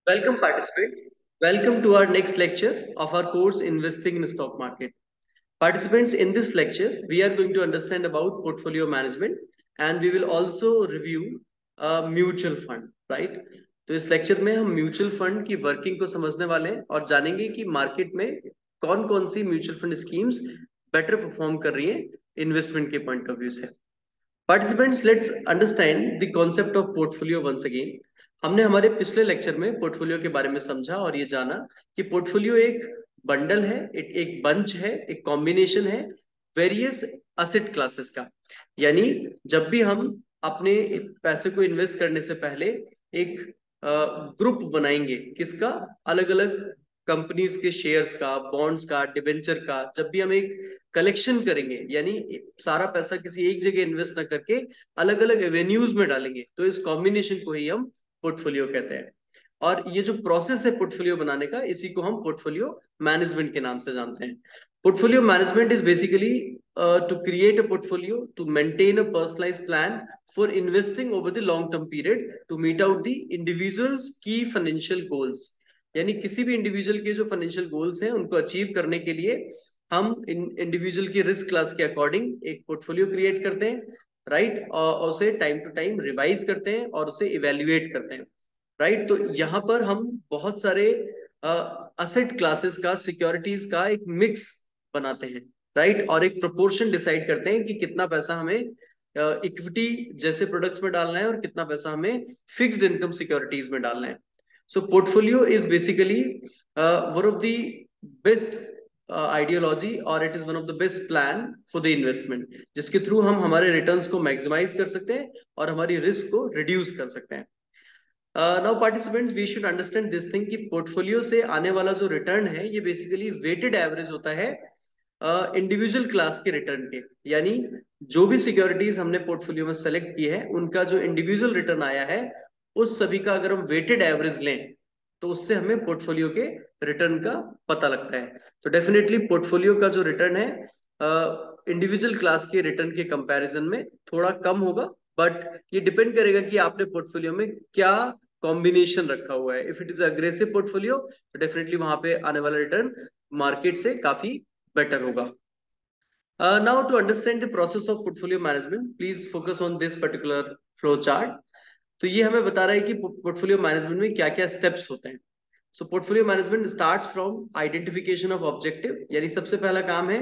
Welcome participants. Welcome to our next lecture of our course Investing in Stock Market. Participants, in this lecture, we are going to understand about portfolio management and we will also review mutual fund, right? तो इस lecture में हम mutual fund की working को समझने वाले हैं और जानेंगे कि मार्केट में कौन कौन सी mutual fund schemes better perform कर रही हैं इन्वेस्टमेंट के पॉइंट ऑफ व्यू से। Participants, let's understand the concept of portfolio once again. हमने हमारे पिछले लेक्चर में पोर्टफोलियो के बारे में समझा और ये जाना कि पोर्टफोलियो एक बंडल है, एक बंच है, एक कॉम्बिनेशन है वेरियस असेट क्लासेस का। यानी जब भी हम अपने पैसे को इन्वेस्ट करने से पहले एक ग्रुप बनाएंगे, किसका? अलग अलग कंपनीज के शेयर्स का, बॉन्ड्स का, डिबेंचर का। जब भी हम एक कलेक्शन करेंगे, यानी सारा पैसा किसी एक जगह इन्वेस्ट ना करके अलग अलग एवेन्यूज में डालेंगे, तो इस कॉम्बिनेशन को ही हम पोर्टफोलियो कहते हैं। और ये जो प्रोसेस है पोर्टफोलियो बनाने का, इसी को हम पोर्टफोलियो मैनेजमेंट के नाम से जानते हैं। Portfolio management is basically to create a portfolio, to maintain a personalized plan for investing over the long term period to meet out the individual's key financial goals। यानी किसी भी इंडिविजुअल के जो फाइनेंशियल गोल्स हैं उनको achieve करने के लिए हम इंडिविजुअल की रिस्क क्लास के अकॉर्डिंग एक पोर्टफोलियो क्रिएट करते हैं, राइट? और उसे टाइम टू टाइम रिवाइज करते हैं और उसे इवेल्युएट करते हैं, राइट? तो यहाँ पर हम बहुत सारे असेट क्लासेस का, सिक्योरिटीज का एक मिक्स बनाते हैं, राइट? और एक प्रोपोर्शन डिसाइड करते हैं कि कितना पैसा हमें इक्विटी जैसे प्रोडक्ट्स में डालना है और कितना पैसा हमें फिक्स्ड इनकम सिक्योरिटीज में डालना है। So portfolio is basically one of the best ideology और it is one of the best plan for the investment, जिसके थ्रू हम हमारे रिटर्न्स को मैक्सिमाइज कर सकते हैं और हमारी रिस्क को रिड्यूस कर सकते हैं। Now participants, we should understand this thing कि पोर्टफोलियो से आने वाला जो रिटर्न है ये बेसिकली वेटेड एवरेज होता है इंडिविजुअल क्लास के रिटर्न के। यानी जो भी सिक्योरिटीज हमने पोर्टफोलियो में सेलेक्ट की है उनका जो इंडिविजुअल रिटर्न आया है, उस सभी का अगर हम वेटेड एवरेज लें तो उससे हमें पोर्टफोलियो के रिटर्न का पता लगता है। तो डेफिनेटली पोर्टफोलियो का जो रिटर्न है इंडिविजुअल क्लास के रिटर्न के कंपैरिजन में थोड़ा कम होगा, बट ये डिपेंड करेगा कि आपने पोर्टफोलियो में क्या कॉम्बिनेशन रखा हुआ है। If it is aggressive portfolio तो डेफिनेटली वहां पे आने वाला रिटर्न मार्केट से काफी बेटर होगा। Now to understand the process of portfolio management, please focus on this particular flow chart। तो ये हमें बता रहा है कि पोर्टफोलियो मैनेजमेंट में क्या क्या स्टेप्स होते हैं। So portfolio management starts from identification of objective. यानी सबसे पहला काम है,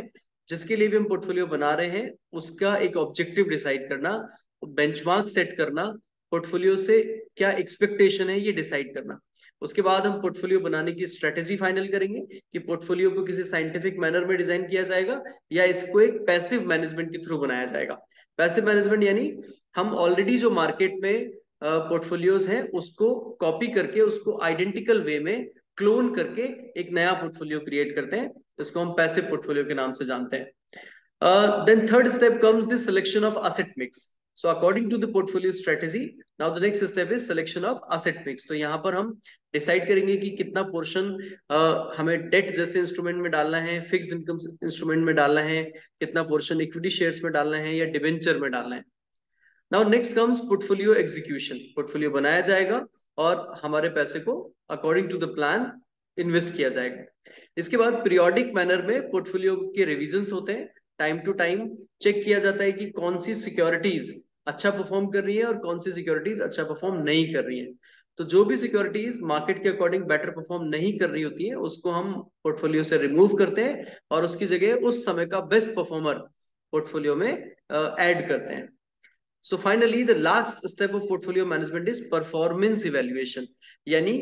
जिसके लिए भी हम पोर्टफोलियो बना रहे हैं उसका एक ऑब्जेक्टिव डिसाइड करना, बेंचमार्क सेट करना, पोर्टफोलियो से क्या एक्सपेक्टेशन है ये डिसाइड करना। उसके बाद हम पोर्टफोलियो बनाने की स्ट्रेटेजी फाइनल करेंगे कि पोर्टफोलियो को किसी साइंटिफिक मैनर में डिजाइन किया जाएगा या इसको एक पैसिव मैनेजमेंट के थ्रू बनाया जाएगा। पैसिव मैनेजमेंट यानी हम ऑलरेडी जो मार्केट में पोर्टफोलियोज हैं उसको कॉपी करके, उसको आइडेंटिकल वे में क्लोन करके एक नया पोर्टफोलियो क्रिएट करते हैं। इसको हम पैसिव पोर्टफोलियो के नाम से जानते हैं। Then third step comes the selection of asset mix. So according to the portfolio strategy, now the next step is selection of asset mix। तो यहाँ पर हम डिसाइड करेंगे कि कितना पोर्शन हमें डेट जैसे इंस्ट्रूमेंट में डालना है, फिक्स्ड इनकम इंस्ट्रूमेंट में डालना है, कितना पोर्शन इक्विटी शेयर्स में डालना है या डिवेंचर में डालना है। Now next comes portfolio execution. Portfolio बनाया जाएगा और हमारे पैसे को according to the plan invest किया जाएगा। इसके बाद पीरियोडिक मैनर में पोर्टफोलियो के रिविजन्स होते हैं। टाइम टू टाइम चेक किया जाता है कि कौन सी सिक्योरिटीज अच्छा परफॉर्म कर रही है और कौन सी सिक्योरिटीज अच्छा परफॉर्म नहीं कर रही है। तो जो भी सिक्योरिटीज मार्केट के अकॉर्डिंग बेटर परफॉर्म नहीं कर रही होती है उसको हम पोर्टफोलियो से रिमूव करते हैं और उसकी जगह उस समय का बेस्ट परफॉर्मर पोर्टफोलियो में ऐड करते हैं। So finally, the last step of portfolio management is performance evaluation। यानी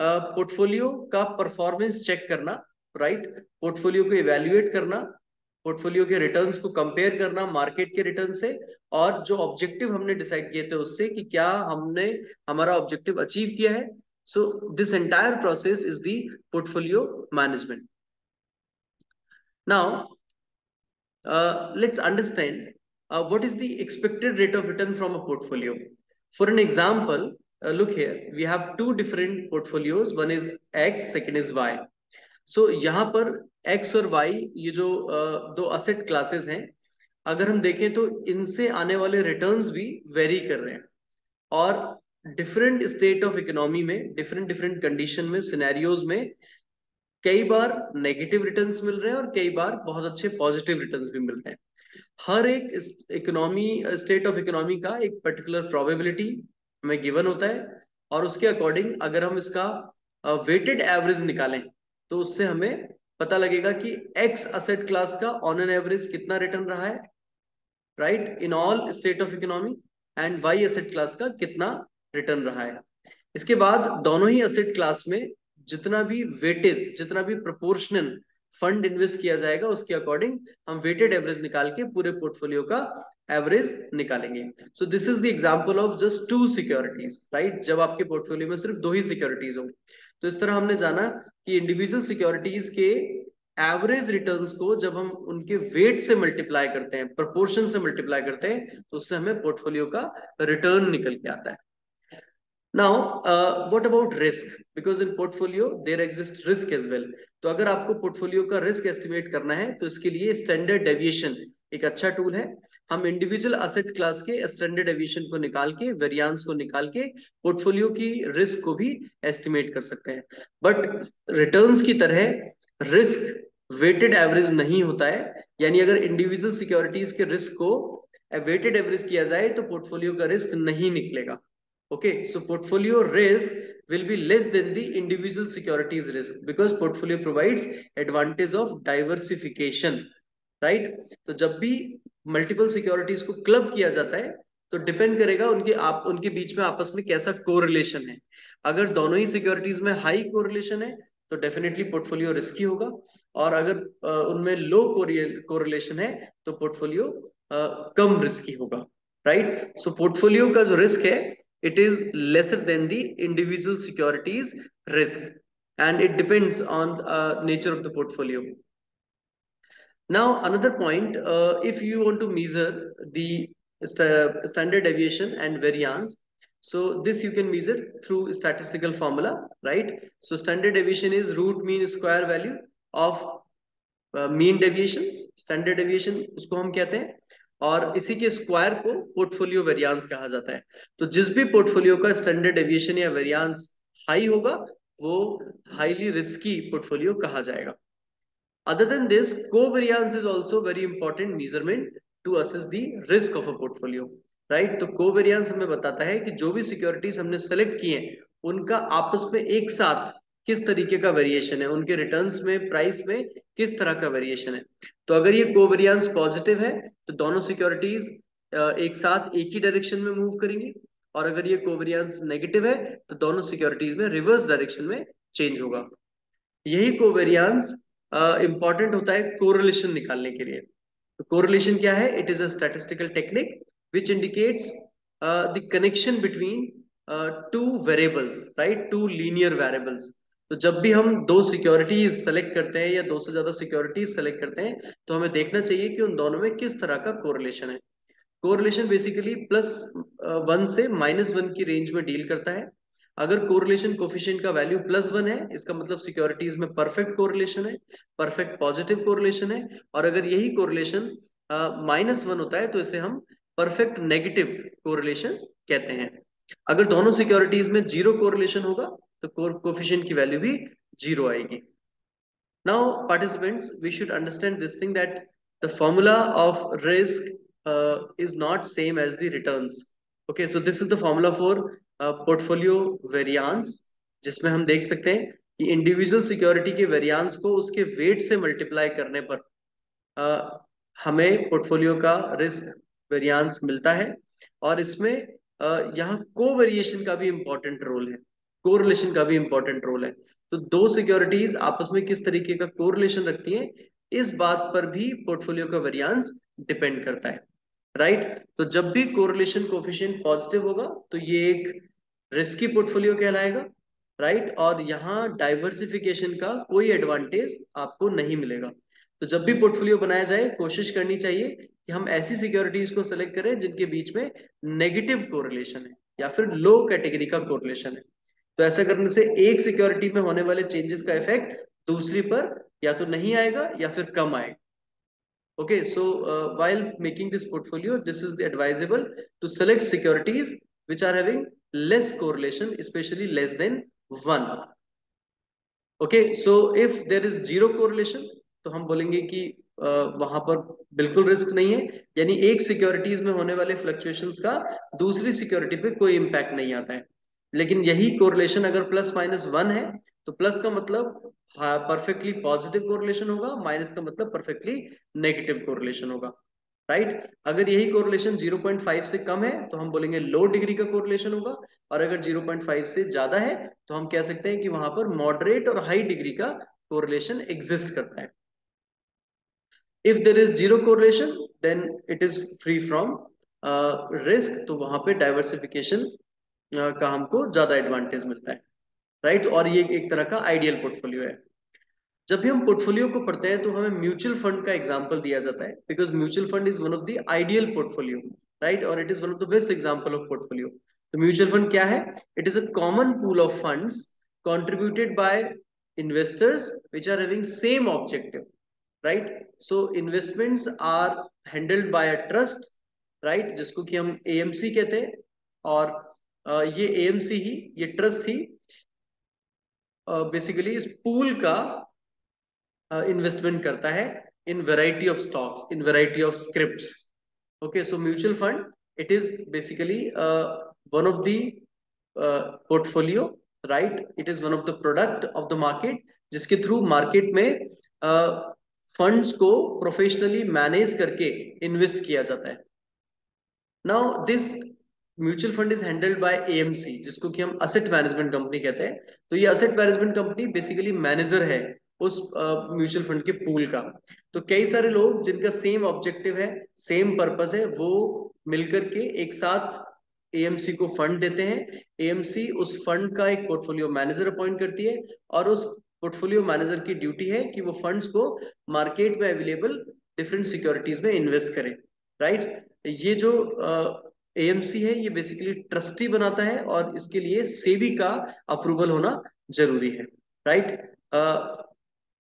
पोर्टफोलियो का परफॉर्मेंस चेक करना, राइट? पोर्टफोलियो को इवेल्युएट करना, पोर्टफोलियो के रिटर्न्स को कंपेयर करना मार्केट के रिटर्न से, और जो ऑब्जेक्टिव हमने डिसाइड किए थे उससे कि क्या हमने हमारा ऑब्जेक्टिव अचीव किया है। So this entire process is the portfolio management. Now let's understand what is the expected rate of return from a portfolio. For an example, look here, we have two different portfolios, one is X, second is Y। So यहाँ पर X और Y ये जो दो asset classes हैं, अगर हम देखें तो इनसे आने वाले रिटर्न्स भी वेरी कर रहे हैं। और डिफरेंट स्टेट ऑफ इकोनॉमी में, डिफरेंट डिफरेंट कंडीशन में, सिनेरियोज में कई बार नेगेटिव रिटर्न्स मिल रहे हैं और कई बार बहुत अच्छे पॉजिटिव रिटर्न्स भी मिल रहे हैं। हर एक इकोनॉमी, स्टेट ऑफ इकोनॉमी का एक पर्टिकुलर प्रोबेबिलिटी हमें गिवन होता है, और उसके अकॉर्डिंग अगर हम इसका वेटेड एवरेज निकालें तो उससे हमें पता लगेगा कि एक्स असेट क्लास का ऑन एन एवरेज कितना रिटर्न रहा है, right, in all state of economy, and Y asset class का कितना रिटर्न रहा है। इसके बाद दोनों ही एसेट क्लास में जितना भी वेटेज, जितना भी प्रोपोर्शनल फंड इन्वेस्ट किया जाएगा उसके अकॉर्डिंग हम वेटेड एवरेज निकाल के पूरे पोर्टफोलियो का एवरेज निकालेंगे। So this is the example of just 2 securities, right, जब आपके पोर्टफोलियो में सिर्फ 2 ही सिक्योरिटीज हो। तो इस तरह हमने जाना कि इंडिविजुअल सिक्योरिटीज के एवरेज रिटर्न्स को जब हम उनके वेट से मल्टीप्लाई करते हैं, प्रोपोर्शन से मल्टीप्लाई करते हैं, तो उससे हमें पोर्टफोलियो का रिटर्न निकल के आता है। Now, what about risk? Because in portfolio there exists risk as well. तो अगर आपको पोर्टफोलियो का रिस्क एस्टिमेट करना है तो इसके लिए स्टैंडर्ड डेविएशन एक अच्छा टूल है। हम इंडिविजुअल एसेट क्लास के स्टैंडर्ड डेविएशन को निकाल के, वेरिएंस को निकाल के पोर्टफोलियो की रिस्क को भी एस्टिमेट कर सकते हैं। बट रिटर्न्स की तरह रिस्क वेटेड एवरेज नहीं होता है, यानी अगर इंडिविजुअल सिक्योरिटीज के रिस्क को वेटेड एवरेज किया जाए तो पोर्टफोलियो का रिस्क नहीं निकलेगा। Okay, so portfolio risk will be less than the individual securities risk because portfolio provides advantage of diversification, right? तो जब भी मल्टीपल सिक्योरिटीज को क्लब किया जाता है तो डिपेंड करेगा उनके बीच में आपस में कैसा कोरिलेशन है। अगर दोनों ही सिक्योरिटीज में हाई कोरिलेशन है तो डेफिनेटली पोर्टफोलियो रिस्की होगा, और अगर उनमें लो कोरिलेशन है तो पोर्टफोलियो कम रिस्की होगा, राइट? सो पोर्टफोलियो का जो रिस्क है, it is lesser than the individual securities risk, and it depends on nature of the portfolio. Now another point, if you want to measure the standard deviation and variance, so this you can measure through statistical formula, right? So standard deviation is root mean square value of mean deviations, standard deviation उसको हम कहते हैं, और इसी के square को portfolio variance कहा जाता है। तो जिस भी पोर्टफोलियो का स्टैंडर्ड डेविएशन या वेरिएंस हाई होगा वो हाईली रिस्की पोर्टफोलियो कहा जाएगा। Other than this, covariance is also very important measurement to assess the risk of a portfolio, right? तो covariance हमें बताता है कि जो भी सिक्योरिटीज हमने सेलेक्ट किए हैं उनका आपस में एक साथ किस तरीके का वेरिएशन है, उनके रिटर्न्स में, प्राइस में किस तरह का वेरिएशन है। तो अगर ये कोवेरिएंस पॉजिटिव है तो दोनों सिक्योरिटीज एक साथ एक ही डायरेक्शन में मूव करेंगी, और अगर ये कोवेरिएंस नेगेटिव है तो दोनों सिक्योरिटीज में रिवर्स डायरेक्शन में चेंज होगा। यही कोवेरिएंस इंपॉर्टेंट होता है कोरिलेशन निकालने के लिए। तो कोरिलेशन क्या है? It is a statistical technique which indicates the connection between two variables, right, two linear variables. तो जब भी हम दो सिक्योरिटीज सेलेक्ट करते हैं या दो से ज्यादा सिक्योरिटीज सेलेक्ट करते हैं तो हमें देखना चाहिए कि उन दोनों में किस तरह का कोरिलेशन है। कोरिलेशन बेसिकली +1 से -1 की रेंज में डील करता है। अगर कोरिलेशन कोफिशिएंट का वैल्यू +1 है इसका मतलब सिक्योरिटीज में परफेक्ट कोरिलेशन है, परफेक्ट पॉजिटिव कोरिलेशन है, और अगर यही कोरिलेशन -1 होता है तो इसे हम परफेक्ट नेगेटिव कोरिलेशन कहते हैं। अगर दोनों सिक्योरिटीज में 0 कोरिलेशन होगा तो कोफिशिएंट की वैल्यू भी 0 आएगी। Now participants, we should understand this thing that the formula of risk is not same as the returns. Okay, so this is the formula for portfolio variance, जिसमें हम देख सकते हैं कि इंडिविजुअल सिक्योरिटी के वेरिएंस को उसके वेट से मल्टीप्लाई करने पर हमें पोर्टफोलियो का रिस्क वेरिएंस मिलता है, और इसमें यहाँ कोवेरिएशन का भी इंपॉर्टेंट रोल है, कोरिलेशन का भी इंपॉर्टेंट रोल है। तो दो सिक्योरिटीज आपस में किस तरीके का कोरिलेशन रखती हैं इस बात पर भी पोर्टफोलियो का वेरिएंस डिपेंड करता है, राइट? तो जब भी कोरिलेशन कोफिशिएंट पॉजिटिव होगा तो ये एक रिस्की पोर्टफोलियो कहलाएगा, राइट? और यहाँ डाइवर्सिफिकेशन का कोई एडवांटेज आपको नहीं मिलेगा। तो जब भी पोर्टफोलियो बनाया जाए कोशिश करनी चाहिए कि हम ऐसी सिक्योरिटीज को सेलेक्ट करें जिनके बीच में नेगेटिव कोरिलेशन है या फिर लो कैटेगरी का कोरिलेशन है। तो ऐसा करने से एक सिक्योरिटी में होने वाले चेंजेस का इफेक्ट दूसरी पर या तो नहीं आएगा या फिर कम आएगा। Okay, so while making this portfolio, this is advisable to select securities which are having less correlation, especially less than 1. Okay, so if there is zero correlation, तो हम बोलेंगे कि वहां पर बिल्कुल रिस्क नहीं है, यानी एक सिक्योरिटीज में होने वाले फ्लक्चुएशंस का दूसरी सिक्योरिटी पे कोई इंपैक्ट नहीं आता है। लेकिन यही कोरिलेशन अगर +-1 है, तो प्लस का मतलब परफेक्टली पॉजिटिव कोरिलेशन होगा, माइनस का मतलब परफेक्टली नेगेटिव कोरिलेशन होगा, राइट। अगर यही कोरिलेशन 0.5 से कम है तो हम बोलेंगे लो डिग्री का कोरिलेशन होगा, और अगर 0.5 से ज्यादा है तो हम कह सकते हैं कि वहां पर मॉडरेट और हाई डिग्री का कोरिलेशन एग्जिस्ट करता है। If there is zero correlation then it is free from risk, तो वहां पे डाइवर्सिफिकेशन का हमको ज्यादा एडवांटेज मिलता है, राइट। और ये एक तरह का आइडियल पोर्टफोलियो है। जब भी हम पोर्टफोलियो को पढ़ते हैं तो हमें म्यूचुअल फंड का एग्जांपल दिया जाता है, because mutual fund is one of the ideal portfolio, right, और it is one of the best example of portfolio. तो म्यूचुअल फंड क्या है? It is a common pool of funds contributed by investors which are having same objective, right? So investments are handled by a trust, right, जिसको कि हम AMC कहते हैं। और ये AMC ही, ये ट्रस्ट ही बेसिकली इस पूल का इन्वेस्टमेंट करता है इन variety of stocks, in variety of scripts. Okay, so mutual fund it is basically one of the portfolio, right, it is one of the product of the market, जिसके through market में funds को professionally manage करके invest किया जाता है। Now this mutual fund is handled by AMC, जिसको कि हम असेट मैनेजमेंट कंपनी कहते हैं। तो ये asset management company basically manager है उस म्यूचुअल फंड के पूल का। तो कई सारे लोग जिनका सेम ऑब्जेक्टिव है, सेम पर्पस है, वो मिलकर के एक साथ AMC को फंड देते हैं। AMC उस फंड का एक पोर्टफोलियो मैनेजर अपॉइंट करती है, और उस पोर्टफोलियो मैनेजर की ड्यूटी है कि वो फंड्स को मार्केट में अवेलेबल डिफरेंट सिक्योरिटीज में इन्वेस्ट करे, राइट। ये जो AMC है, ये बेसिकली ट्रस्टी बनाता है, और इसके लिए सेबी का अप्रूवल होना जरूरी है, राइट।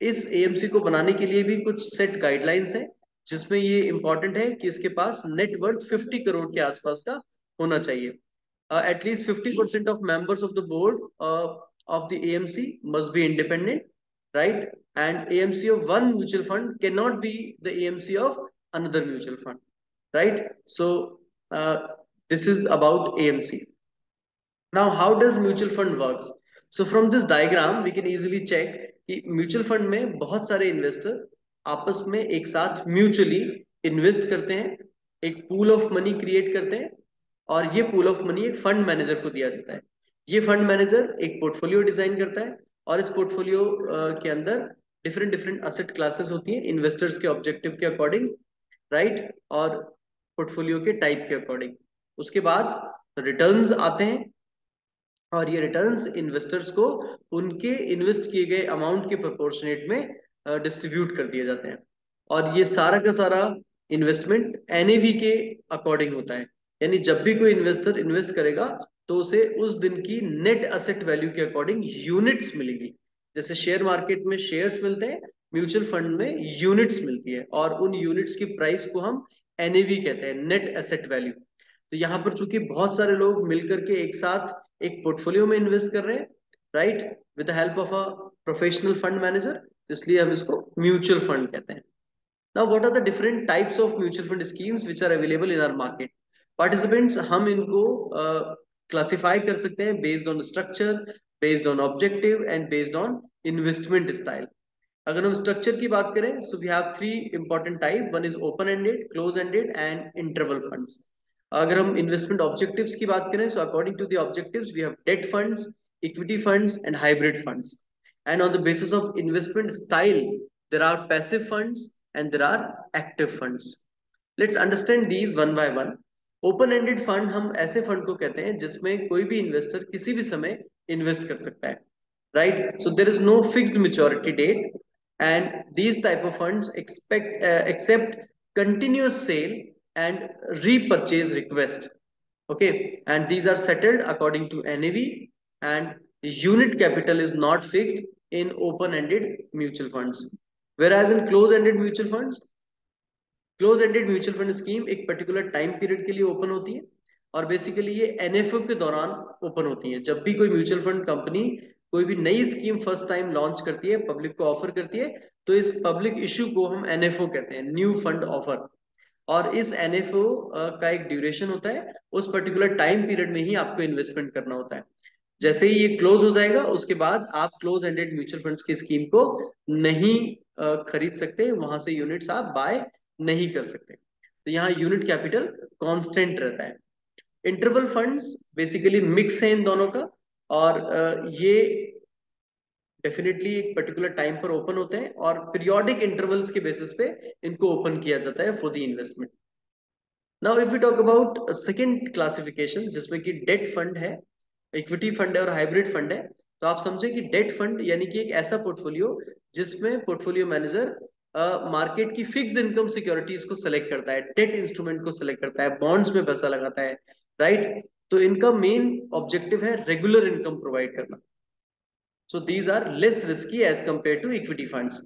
इस AMC को बनाने के लिए भी कुछ सेट गाइडलाइंस हैं, जिसमें ये इंपॉर्टेंट है कि इसके पास नेटवर्थ 50 करोड़ के आसपास का होना चाहिए। At least 50% of members of the board of the AMC must be independent, right? And AMC of one mutual fund cannot be the AMC of another mutual fund, right? So this is about AMC. Now, how does mutual fund works? So from this diagram we can easily check कि mutual fund में बहुत सारे investor आपस में एक साथ mutually invest करते हैं, एक पूल ऑफ मनी क्रिएट करते हैं, और ये पूल ऑफ मनी एक फंड मैनेजर को दिया जाता है। ये फंड मैनेजर एक पोर्टफोलियो डिजाइन करता है, और इस पोर्टफोलियो के अंदर डिफरेंट डिफरेंट असेट क्लासेस होती हैं इन्वेस्टर्स के ऑब्जेक्टिव के अकॉर्डिंग, राइट, और पोर्टफोलियो के टाइप के अकॉर्डिंग। उसके बाद रिटर्न्स आते हैं, और ये रिटर्न्स इन्वेस्टर्स को उनके इन्वेस्ट किए गए अमाउंट के प्रोपोर्शनेट में डिस्ट्रीब्यूट कर दिए जाते हैं। और ये सारा का सारा इन्वेस्टमेंट NAV के अकॉर्डिंग होता है, यानी जब भी कोई इन्वेस्टर इन्वेस्ट करेगा तो उसे उस दिन की नेट असेट वैल्यू के अकॉर्डिंग यूनिट्स मिलेगी। जैसे शेयर मार्केट में शेयर्स मिलते हैं, म्यूचुअल फंड में यूनिट्स मिलती है, और उन यूनिट्स की प्राइस को हम NAV कहते हैं, नेट एसेट वैल्यू। तो यहाँ पर चूंकि बहुत सारे लोग मिलकर के एक साथ एक पोर्टफोलियो में इन्वेस्ट कर रहे हैं, right, with the help of a professional fund manager, इसलिए हम इसको म्यूचुअल फंड कहते हैं। Now what are the different types of mutual fund schemes which are available in our market? Participants, हम इनको क्लासिफाई कर सकते हैं based on structure, based on objective, and based on investment style. अगर हम structure की बात करें, so we have 3 important type, one is open ended, close ended, and interval funds. अगर हम इन्वेस्टमेंट ऑब्जेक्टिव्स की बात करें, so according to the objectives we have debt funds, equity funds, and hybrid funds. And on the basis of investment style there are passive funds and there are active funds. Let's understand these one by one. Open ended fund हम ऐसे fund को कहते हैं जिसमें कोई भी investor किसी भी समय इन्वेस्ट कर सकता है, right? So there is no fixed maturity date, and these type of funds accept continuous sale and repurchase request. Okay, and these are settled according to NAV, and unit capital is not fixed in open-ended mutual funds. Whereas in close-ended mutual funds, close ended mutual fund scheme एक particular time period के लिए open होती है, और basically ये NFO के दौरान open होती है। जब भी कोई म्यूचुअल फंड कंपनी कोई भी नई स्कीम फर्स्ट टाइम लॉन्च करती है, पब्लिक को ऑफर करती है, तो इस पब्लिक इश्यू को हम एनएफओ कहते हैं, न्यू फंड ऑफर। और इस एनएफओ का एक ड्यूरेशन होता है, उस पर्टिकुलर टाइम पीरियड में ही आपको इन्वेस्टमेंट करना होता है। जैसे ही ये क्लोज हो जाएगा उसके बाद आप क्लोज एंडेड म्यूचुअल फंड्स की स्कीम को नहीं खरीद सकते, वहां से यूनिट्स आप बाय नहीं कर सकते। तो यहाँ यूनिट कैपिटल कांस्टेंट रहता है। इंटरवल फंड्स बेसिकली मिक्स है इन दोनों का, और ये डेफिनेटली एक पर्टिकुलर टाइम पर ओपन होते हैं और पीरियोडिक इंटरवल्स के बेसिस पे इनको ओपन किया जाता है for the investment. Now if we talk about second classification, जिसमें कि डेट फंड है, इक्विटी फंड है और हाइब्रिड फंड है। तो आप समझे कि डेट फंड यानी कि एक ऐसा पोर्टफोलियो जिसमें पोर्टफोलियो मैनेजर मार्केट की फिक्स्ड इनकम सिक्योरिटीज को सेलेक्ट करता है, डेट इंस्ट्रूमेंट को सेलेक्ट करता है, बॉन्ड्स में पैसा लगाता है, राइट। तो इनका मेन ऑब्जेक्टिव है रेगुलर इनकम प्रोवाइड करना। So these are less risky as compare to equity funds.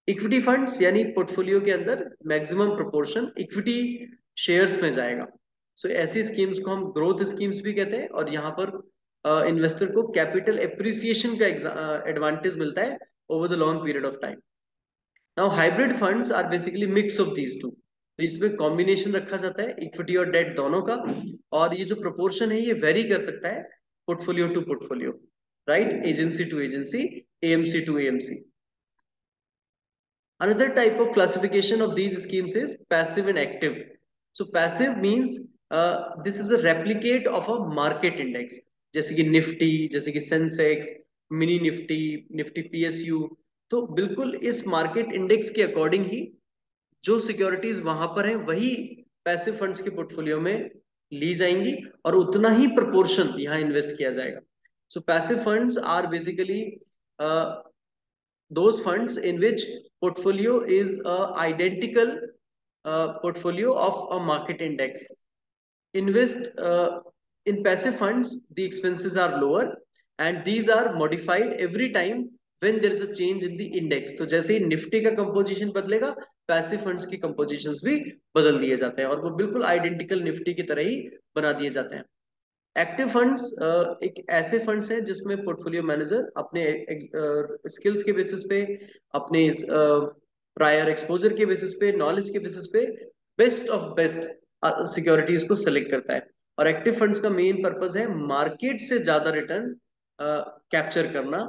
Equity funds यानी पोर्टफोलियो के अंदर मैक्सिमम प्रोपोर्शन इक्विटी शेयर्स में जाएगा। सो ऐसी स्कीम्स को हम ग्रोथ स्कीम्स भी कहते हैं, और यहाँ पर इन्वेस्टर को कैपिटल एप्रिसिएशन का एडवांटेज मिलता है over the long period of time. Now hybrid funds are basically mix of these two. तो इसमें कॉम्बिनेशन रखा जाता है इक्विटी और डेट दोनों का, और ये जो प्रोपोर्शन है ये वेरी कर सकता है portfolio to portfolio, right, agency to agency, AMC to AMC. Another type of classification of these schemes is passive and active. So passive means this is a replicate of a market index, जैसे कि Nifty, जैसे कि Sensex, mini Nifty, Nifty PSU. तो बिल्कुल इस market index के according ही जो securities वहां पर है वही पैसिव फंड्स के पोर्टफोलियो में ली जाएंगी, और उतना ही प्रपोर्शन यहाँ इन्वेस्ट किया जाएगा। So passive funds are basically those funds in which portfolio is a identical portfolio of a market index. Invest in passive funds, the expenses are lower and these are modified every time when there is a change in the index. तो जैसे ही Nifty का composition बदलेगा, passive funds की compositions भी बदल दिए जाते हैं और वो बिल्कुल आइडेंटिकल निफ्टी की तरह ही बना दिए जाते हैं। एक्टिव फंड्स एक ऐसे फंड्स हैं जिसमें पोर्टफोलियो मैनेजर अपने स्किल्स के बेसिस पे, अपने प्रायर एक्सपोजर के बेसिस पे, नॉलेज के बेसिस पे बेस्ट ऑफ बेस्ट सिक्योरिटीज को सिलेक्ट करता है। और एक्टिव फंड्स का मेन पर्पस है मार्केट से ज्यादा रिटर्न कैप्चर करना,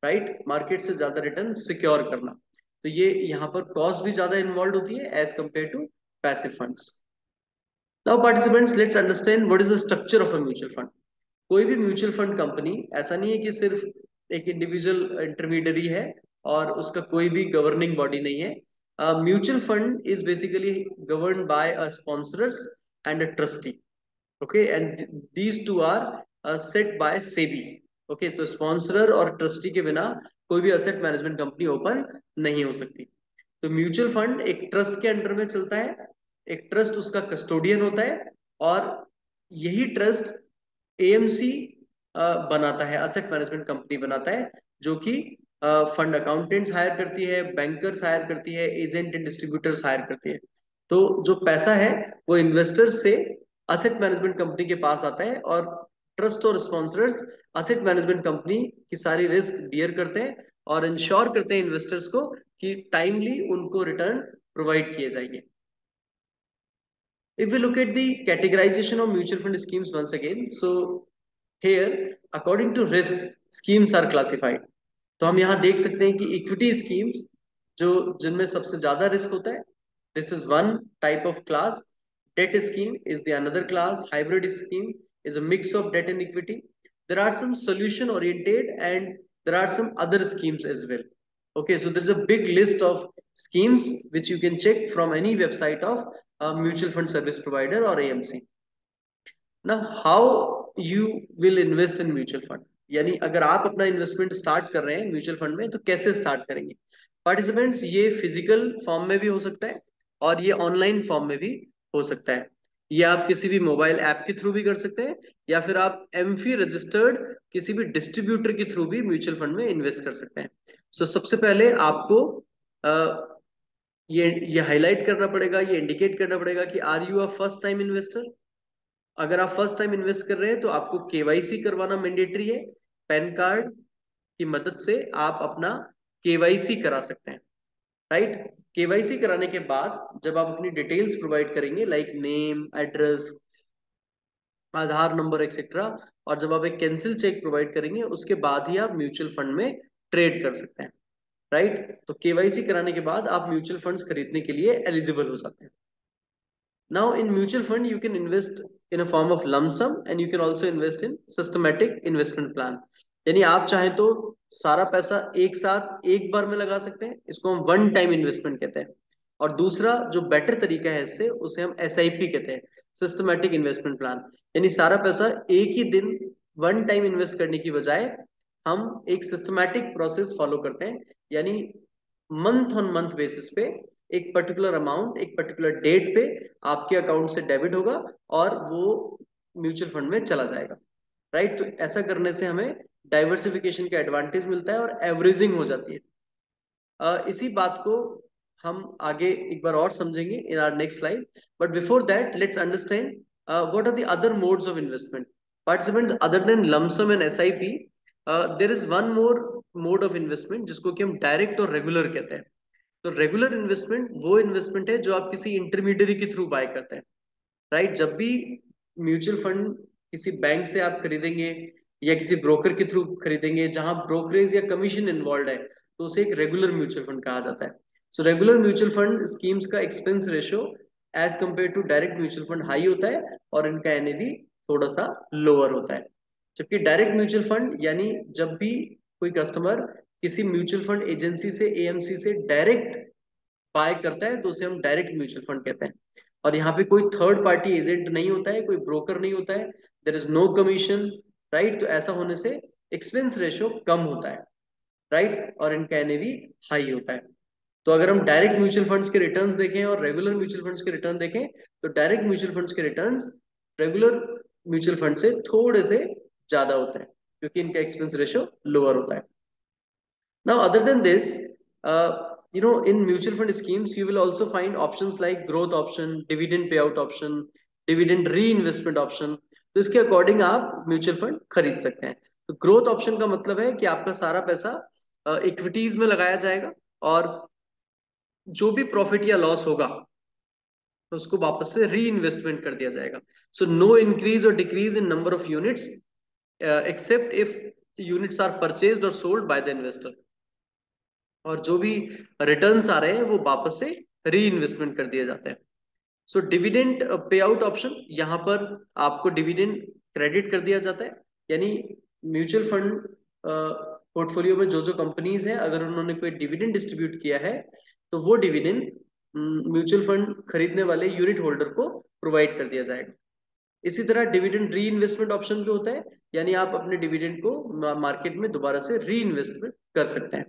राइट, मार्केट से ज्यादा रिटर्न सिक्योर करना। तो ये यहाँ पर कॉस्ट भी ज्यादा इन्वॉल्व होती है as compare to passive funds. Now participants, let's understand what is the structure of a mutual fund. कोई भी म्यूचुअल फंड कंपनी ऐसा नहीं है कि सिर्फ एक इंडिविजुअल इंटरमीडियरी है और उसका कोई भी गवर्निंग बॉडी नहीं है। Mutual fund is basically govern by a sponsorers and a trustee, okay, and these two are set by SEBI. Okay, तो स्पॉन्सरर और ट्रस्टी के बिना कोई भी असेट मैनेजमेंट कंपनी ओपन नहीं हो सकती। तो म्यूचुअल फंड एक ट्रस्ट के अंडर में चलता है, एक ट्रस्ट उसका कस्टोडियन होता है, और यही ट्रस्ट एएमसी बनाता है, असेट मैनेजमेंट कंपनी बनाता है, जो कि फंड अकाउंटेंट्स हायर करती है, बैंकर्स हायर करती है, एजेंट एंड डिस्ट्रीब्यूटर्स हायर करती है। तो जो पैसा है वो इन्वेस्टर्स से असेट मैनेजमेंट कंपनी के पास आता है, और ट्रस्ट और स्पॉन्सर्स असेट मैनेजमेंट कंपनी की सारी रिस्क बियर करते हैं और इंश्योर करते हैं इन्वेस्टर्स को कि टाइमली उनको रिटर्न प्रोवाइड किए जाएंगे। If we look at the categorization of mutual fund schemes once again, so here according to risk schemes are classified. तो हम यहाँ देख सकते हैं कि इक्विटी स्कीम्स जो जिनमें सबसे ज्यादा रिस्क होता है, this is one type of class. Debt scheme is the another class. Hybrid scheme is a mix of debt and equity. There are some solution oriented and there are some other schemes as well. Okay, so there's a big list of schemes which you can check from any website of a mutual fund service provider or AMC. Now, how you will invest in mutual fund? यानी अगर आप अपना investment start कर रहे हैं mutual fund में तो कैसे स्टार्ट करेंगे? पार्टिसिपेंट्स, ये फिजिकल फॉर्म में भी हो सकता है और ये ऑनलाइन फॉर्म में भी हो सकता है। ये आप किसी भी मोबाइल ऐप के थ्रू भी कर सकते हैं, या फिर आप एमफी रजिस्टर्ड किसी भी डिस्ट्रीब्यूटर के थ्रू भी म्यूचुअल फंड में इन्वेस्ट कर सकते हैं। सो सबसे पहले आपको ये हाईलाइट करना पड़ेगा, ये इंडिकेट करना पड़ेगा कि are you a first time investor? अगर आप फर्स्ट टाइम इन्वेस्ट कर रहे हैं तो आपको केवाईसी करवाना मैंडेटरी है। पैन कार्ड की मदद से आप अपना केवाईसी करा सकते हैं, राइट। केवाईसी कराने के बाद जब आप अपनी डिटेल्स प्रोवाइड करेंगे लाइक नेम, एड्रेस, आधार नंबर एक्सेट्रा, और जब आप एक कैंसिल चेक प्रोवाइड करेंगे उसके बाद ही आप म्यूचुअल फंड में ट्रेड कर सकते हैं, राइट। तो केवाईसी कराने के बाद आप म्यूचुअल फंड्स खरीदने के लिए एलिजिबल हो जाते हैं। Now, in mutual fund, you can invest in a form of lump sum and you can also invest in systematic investment plan. यानी आप चाहें तो सारा पैसा एक साथ एक बार में लगा सकते हैं, इसको हम वन टाइम इन्वेस्टमेंट कहते हैं। और दूसरा जो बेटर तरीका है इससे, उसे हम SIP कहते हैं, सिस्टमैटिक इन्वेस्टमेंट प्लान। यानी सारा पैसा एक ही दिन वन टाइम इन्वेस्ट करने की बजाय हम एक सिस्टमैटिक प्रोसेस फॉलो करते हैं, यानी मंथ ऑन मंथ बेसिस पे एक पर्टिकुलर अमाउंट एक पर्टिकुलर डेट पे आपके अकाउंट से डेबिट होगा और वो म्यूचुअल फंड में चला जाएगा, राइट। तो ऐसा करने से हमें डाइवर्सिफिकेशन का एडवांटेज मिलता है और एवरेजिंग हो जाती है। इसी बात को हम आगे एक बार और समझेंगे in our next slide, but before that let's understand what are the other modes of investment. Participants, other than lump sum and SIP, there is one more mode of investment जिसको कि हम डायरेक्ट और regular कहते हैं। तो regular investment वो investment है जो आप किसी इंटरमीडियरी के थ्रू बाय करते हैं, राइट। जब भी म्यूचुअल फंड किसी बैंक से आप खरीदेंगे या किसी ब्रोकर के थ्रू खरीदेंगे जहां ब्रोकरेज या कमीशन इन्वॉल्व है, तो उसे एक रेगुलर म्यूचुअल फंड कहा जाता है। So regular mutual fund schemes का expense ratio as compare to direct mutual fund high होता है और इनका NAV थोड़ा सा लोअर होता है। जबकि डायरेक्ट म्यूचुअल फंड यानी जब भी कोई कस्टमर किसी म्यूचुअल फंड एजेंसी से, AMC से डायरेक्ट बाय करता है, तो उसे हम डायरेक्ट म्यूचुअल फंड कहते हैं। और यहाँ पे कोई थर्ड पार्टी एजेंट नहीं होता है, कोई ब्रोकर नहीं होता है, there is no commission, right. तो ऐसा होने से एक्सपेंस रेशियो कम होता है, राइट, और इनका NAV हाई होता है। तो अगर हम डायरेक्ट म्यूचुअल फंड्स के रिटर्न्स देखें और रेगुलर म्यूचुअल फंड्स के रिटर्न देखें, तो डायरेक्ट म्यूचुअल फंड्स के रिटर्न्स रेगुलर म्यूचुअल फंड से थोड़े से ज्यादा होते हैं क्योंकि इनका एक्सपेंस रेशियो लोअर होता है। Now, other than this, in mutual fund schemes, you will also find options like growth option, dividend payout option, dividend reinvestment option. तो इसके अकॉर्डिंग आप म्यूचुअल फंड खरीद सकते हैं। तो ग्रोथ ऑप्शन का मतलब है कि आपका सारा पैसा इक्विटीज में लगाया जाएगा और जो भी प्रॉफिट या लॉस होगा तो उसको वापस से री इन्वेस्टमेंट कर दिया जाएगा। सो नो इंक्रीज और decrease in number of units except if units are purchased और सोल्ड बाय द इन्वेस्टर। और जो भी रिटर्न्स आ रहे हैं वो वापस से री इन्वेस्टमेंट कर दिए जाते हैं। So dividend pay out option, यहाँ पर आपको डिविडेंड क्रेडिट कर दिया जाता है, यानी म्यूचुअल फंड पोर्टफोलियो में जो जो कंपनीज हैं अगर उन्होंने कोई डिविडेंड डिस्ट्रीब्यूट किया है तो वो डिविडेंड म्यूचुअल फंड खरीदने वाले यूनिट होल्डर को प्रोवाइड कर दिया जाएगा। इसी तरह डिविडेंड री इन्वेस्टमेंट ऑप्शन भी होता है, यानी आप अपने डिविडेंड को मार्केट में दोबारा से री इन्वेस्टमेंट कर सकते हैं।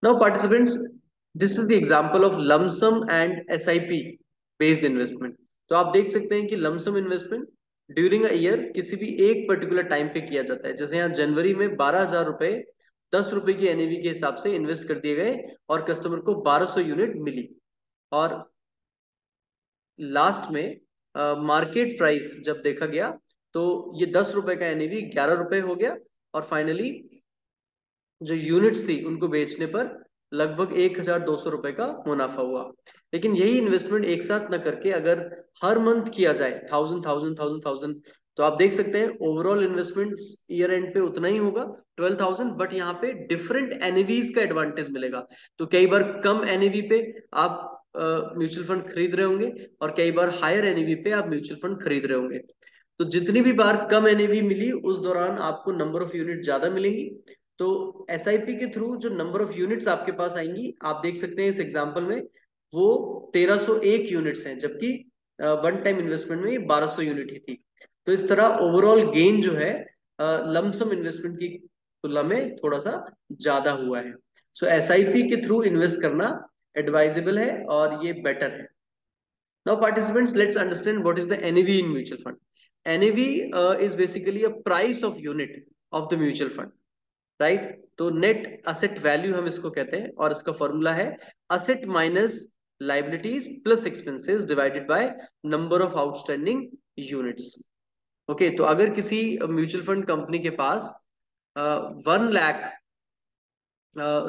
Now, participants, this is the example of lump sum and SIP based investment. तो आप देख सकते हैं कि lump sum investment during a year किसी भी एक पर्टिकुलर टाइम पे किया जाता है। जैसे यहाँ जनवरी में 12,000 रुपए 10 रुपए की NAV के हिसाब से इन्वेस्ट कर दिए गए और कस्टमर को 1200 यूनिट मिली। और लास्ट में मार्केट प्राइस जब देखा गया तो ये 10 रुपए का NAV 11 रुपए हो गया और फाइनली जो यूनिट्स थी उनको बेचने पर लगभग 1,200 रुपए का मुनाफा हुआ। लेकिन यही इन्वेस्टमेंट एक साथ न करके अगर हर मंथ किया जाए 1000 तो आप देख सकते हैं ओवरऑल इन्वेस्टमेंट ईयर एंड पे उतना ही होगा 12,000, बट यहाँ पे डिफरेंट NAVs का एडवांटेज मिलेगा। तो कई बार कम NAV पे आप म्यूचुअल फंड खरीद रहे होंगे और कई बार हायर NAV पे आप म्यूचुअल फंड खरीद रहे होंगे। तो जितनी भी बार कम NAV मिली उस दौरान आपको नंबर ऑफ यूनिट ज्यादा मिलेंगी। तो SIP के थ्रू जो नंबर ऑफ यूनिट्स आपके पास आएंगी आप देख सकते हैं इस एग्जांपल में वो 1301 यूनिट्स हैं, जबकि वन टाइम इन्वेस्टमेंट में 1200 यूनिट ही थी। तो इस तरह ओवरऑल गेन जो है लमसम इन्वेस्टमेंट की तुलना में थोड़ा सा ज्यादा हुआ है। सो SIP के थ्रू इन्वेस्ट करना एडवाइजेबल है और ये बेटर है। Now, participants, let's understand what is the NAV in mutual fund. NAV is basically a price of unit of the mutual fund, right? तो नेट असेट वैल्यू हम इसको कहते हैं और इसका फॉर्मूला है asset minus liabilities plus expenses divided by number of outstanding units. Okay, तो अगर किसी म्यूचुअल फंड कंपनी के पास 1 लाख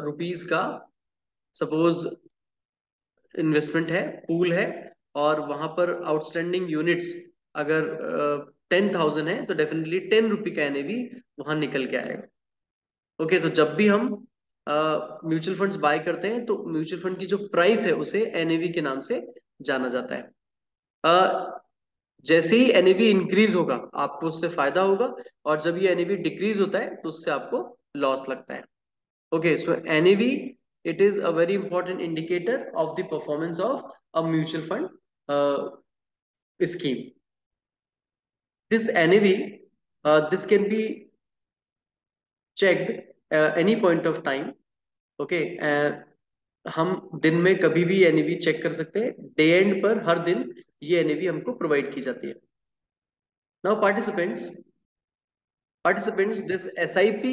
रुपीज का सपोज इन्वेस्टमेंट है, पूल है, और वहां पर आउटस्टैंडिंग यूनिट्स अगर 10,000 है, तो डेफिनेटली 10 रुपी का एनएवी वहां निकल के आएगा। ओके, तो जब भी हम म्यूचुअल फंड्स बाय करते हैं, तो म्यूचुअल फंड की जो प्राइस है उसे एनएवी के नाम से जाना जाता है। जैसे ही एनएवी इंक्रीज होगा आपको उससे फायदा होगा, और जब ये एनएवी डिक्रीज होता है तो उससे आपको लॉस लगता है। Okay, so NAV, it is a very important indicator of the performance of a mutual fund scheme. This NAV, this can be checked any point of time. Okay, हम दिन में कभी भी एनएवी चेक कर सकते हैं। डे एंड पर हर दिन ये एनएवी हमको प्रोवाइड की जाती है। Now participants, this SIP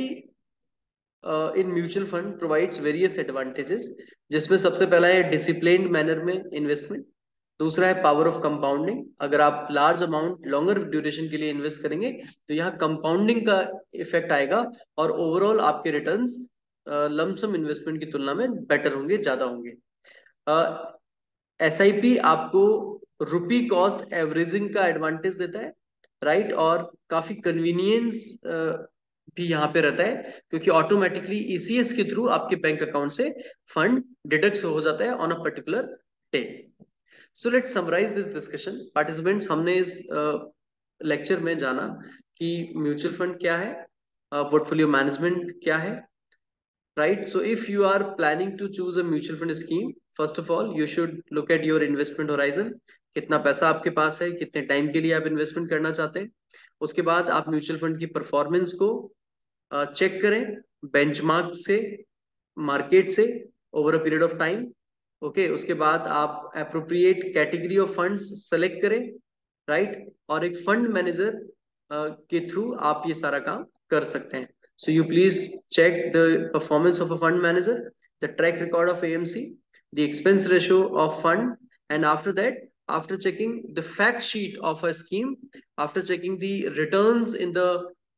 in mutual fund provides various advantages, जिसमें सबसे पहला है डिसिप्लिन्ड मैनर में इन्वेस्टमेंट। दूसरा है पावर ऑफ कंपाउंडिंग, अगर आप लार्ज अमाउंट लॉन्गर ड्यूरेशन के लिए इन्वेस्ट करेंगे तो यहाँ कंपाउंडिंग का इफेक्ट आएगा, और ओवरऑल आपके रिटर्न्स लमसम इन्वेस्टमेंट की तुलना में बेटर होंगे, ज्यादा होंगे। SIP आपको रुपी कॉस्ट एवरेजिंग का एडवांटेज देता है, राइट, और काफी कन्वीनियंस भी यहाँ पे रहता है, क्योंकि ऑटोमेटिकली ECS के थ्रू आपके बैंक अकाउंट से फंड डिडक्ट हो जाता है on a particular day. So let's summarize this discussion. Participants, हमने इस लेक्चर में जाना कि म्यूचुअल फंड क्या है, पोर्टफोलियो मैनेजमेंट क्या है, right? So if you are planning to choose a mutual fund scheme, first of all you should look at your investment horizon, कितना पैसा आपके पास है, कितने टाइम के लिए आप इन्वेस्टमेंट करना चाहते हैं। उसके बाद आप म्यूचुअल फंड की परफॉर्मेंस को चेक करें बेंचमार्क से, मार्केट से, over a period of time. Okay, उसके बाद आप appropriate category of funds select करें, राइट, और एक फंड मैनेजर के थ्रू आप ये सारा काम कर सकते हैं। So you please check the performance of a fund manager, the track record of AMC, the expense ratio of fund, and after that, after checking the fact sheet of a scheme, after checking the returns in the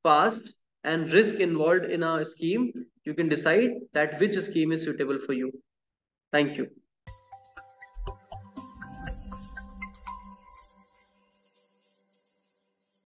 past and risk involved in a scheme, you can decide that which scheme is suitable for you. Thank you.